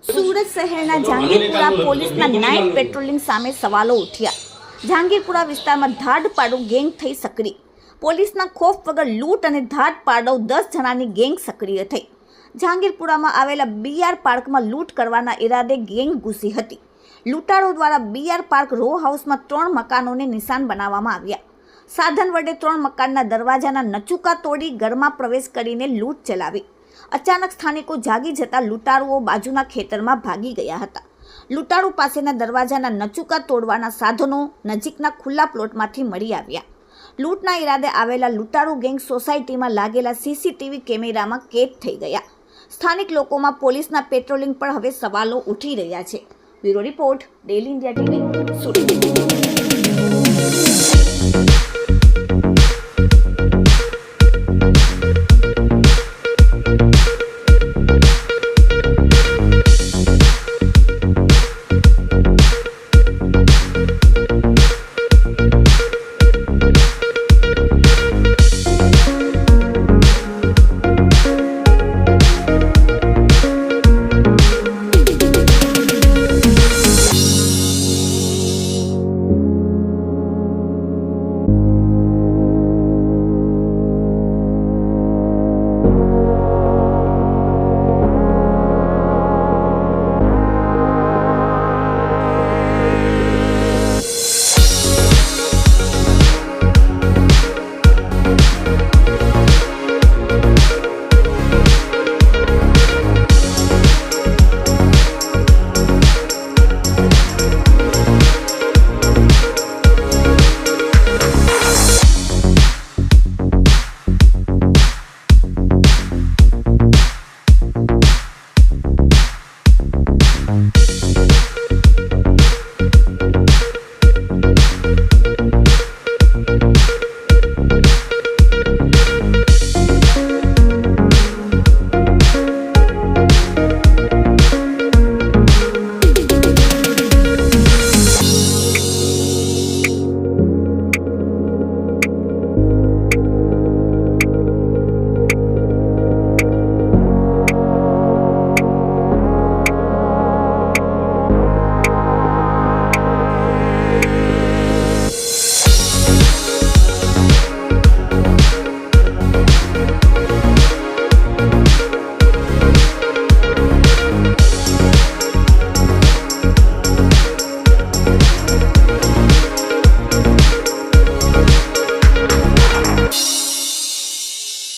સુરત શહેરના જહાંગીરપુરા પોલીસના night patrolling સામે સવાલો ઉઠ્યા। જહાંગીરપુરા વિસ્તારમાં ધાડ પાડો ગેંગ થઈ સક્રિય। પોલીસના ખોફ વગર લૂંટ અને ધાડ પાડો 10 જણાની ગેંગ સક્રિય થઈ। જહાંગીરપુરામાં આવેલા બીઆર પાર્કમાં લૂંટ કરવાના ઈરાદે ગેંગ ઘૂસી હતી। લૂંટારો દ્વારા બીઆર પાર્ક રો હાઉસમાં 3 મકાનોને નિશાન બનાવવામાં આવ્યા। સાધન વડે 3 મકાનના દરવાજાના નચુકા તોડી ઘરમાં પ્રવેશ કરીને લૂંટ ચલાવી। અચાનક સ્થાનિકો જાગી જતા લૂંટારુઓ બાજુના ખેતરમાં ભાગી ગયા હતા। લૂંટારુ પાસેના દરવાજાના નચુકા તોડવાના સાધનો નજીકના ખુલ્લા પ્લોટમાંથી મળી આવ્યા। લૂંટના ઈરાદે આવેલા લૂંટારુ ગેંગ સોસાયટીમાં લાગેલા સીસીટીવી કેમેરામાં કેદ થઈ ગયા। સ્થાનિક લોકોમાં પોલીસના પેટ્રોલિંગ પર હવે સવાલો ઉઠી રહ્યા છે। Bureau report, daily India TV, Surat.